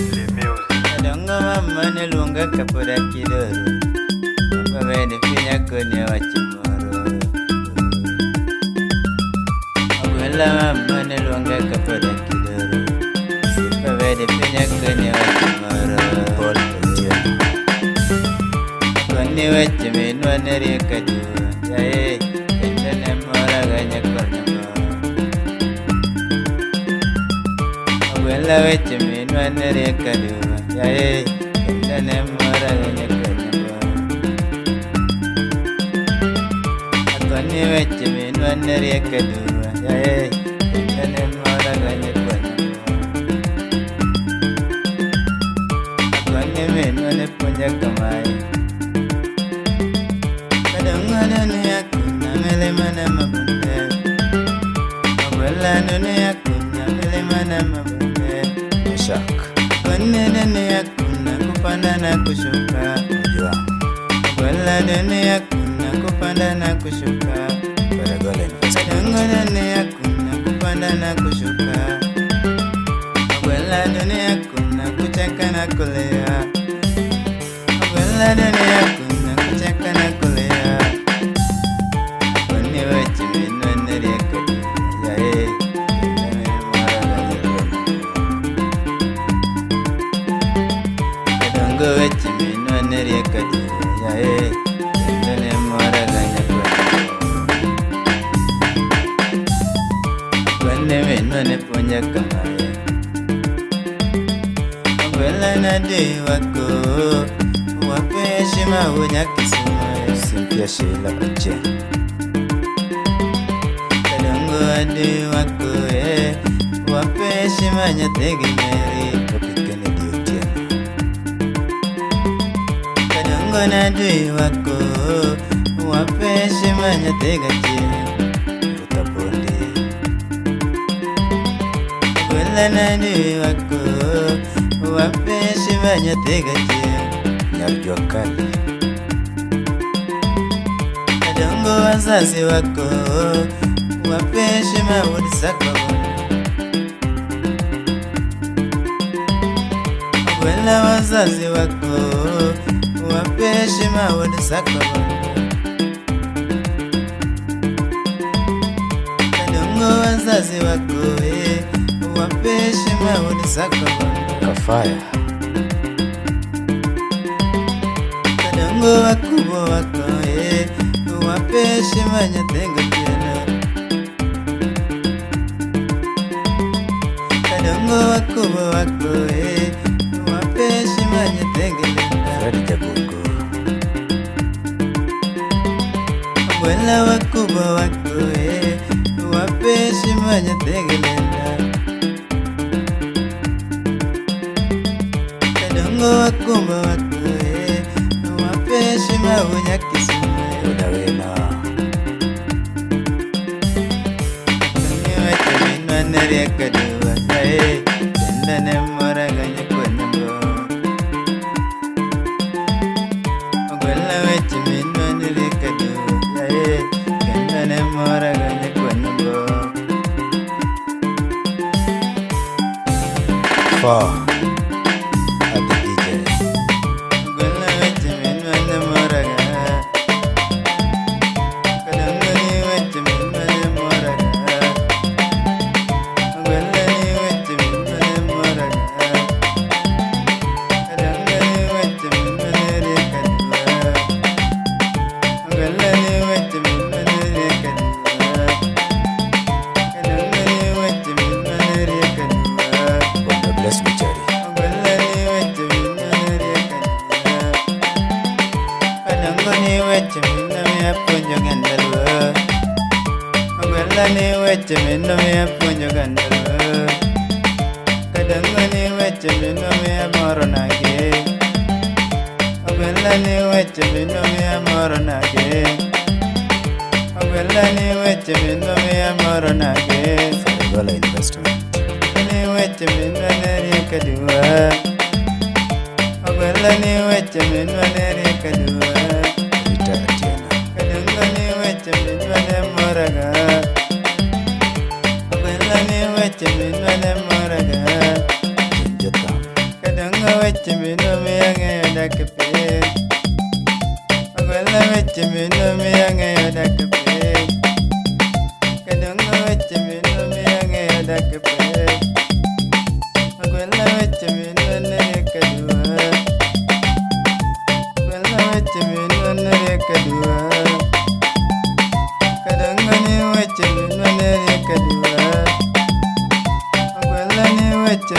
Kadongo mama ne luonga kapod akidoro, papa bende pinya kone wachimoro. Abuela mama ne luonga kapod akidoro, sipa bende pinya kone wachimoro. Kone wachiminwa ne rieka jua, jae kenda ne mora ganya kornamo. Abuela wachiminwa ne rieka jua, jae kenda ne mora ganya kornamo. Kone wachiminwa ne rieka jua, jae kenda ne mora ganya kornamo. Kone minwa ne punya kamai, kadang-kadang aku namele mana mabunde. Abuela nune aku namele mana mabunde. Shak. Kone nune aku nakupanda na kushuka. Unajua. Abuela nune aku nakupanda na kushuka. Baragole ni Kadang-kadang aku nakupanda na kushuka. Abuela nune aku nakucheka na kulea. Abuela nune aku nakucheka na kulea. Kone wachiminwa ne rieka jua, jae kenda ne mora ganya kornamo. Kadongo wachiminwa ne rieka jua, jae kenda ne mora ganya kornamo. Kone minwa ne punya kamaya, abuela na dei wako, wape heshima unyakisumaya. Cynthia Sheila Ochieng. Kadongo adui wako wape heshima nyathigi Mary. Topi Kennedy Otieno. Kadongo na adui wako wape heshima nyathigi Achieng. Ruta Bondi. Abuela na adui wako wape heshima nyathigi Achieng. Nyarjua Kali. Kadongo wazazi wako wape heshima wuod Sakabondo. Abuela wazazi wako wape heshima wuod Sakabondo. Kadongo wazazi wako wape heshima wuod Sakabondo. Kafaya. Kadongo wakubwa wako wape heshima nyathingi Otieno. Kadongo wakubwa wako wape heshima nyathingi Linda. Fred Jabungu. Abuela wakubwa wako wape heshima nyathingi Linda. Kadongo wakubwa wako wape heshima unyakisumaya. Ruda Wena. Kone wachiminwa ne rieka jua, jae kenda ne mora ganya kornamo. Abuela wachiminwa ne rieka jua, jae kenda ne mora ganya kornamo. Four. Adi DJ. Abuela wachiminwa ne mora ga. Kadongo ni wachiminwa ne mora ga. Abuela ni wachiminwa ne mora ga. Kadongo ni wachiminwa ne rieka jua. Abuela ni wachiminwa ne rieka jua. Kadongo ni wachiminwa ne rieka jua. God bless Michari. Abuela ni wachiminwa ne rieka jua. Kadongo ni wachiminwa me apuonjo gandalwa. Abuela ni wachiminwa me apuonjo gandalwa. Kadongo ni wachiminwa me amoro nage. Abuela ni wachiminwa me amoro nage. Abuela ni wachiminwa me amoro nage. Farigala Investment. Ni wachiminwa ne rieka jua. Abuela ni wachiminwa ne rieka jua. Rita Atieno. Kadongo ni wachiminwa ne mora ga. Abuela ni wachiminwa ne mora ga. Jotham. weche mino miya ng'eyo dak e piny. Ogwelo weche mino miya ng'eyo dak e piny. Kadongo weche mino miya ng'eyo dak e piny. Ogwelo weche mino neriek adua. Ogwelo weche mino neriek adua. Kadongo ni weche mino neriek adua. Ogwelo ni weche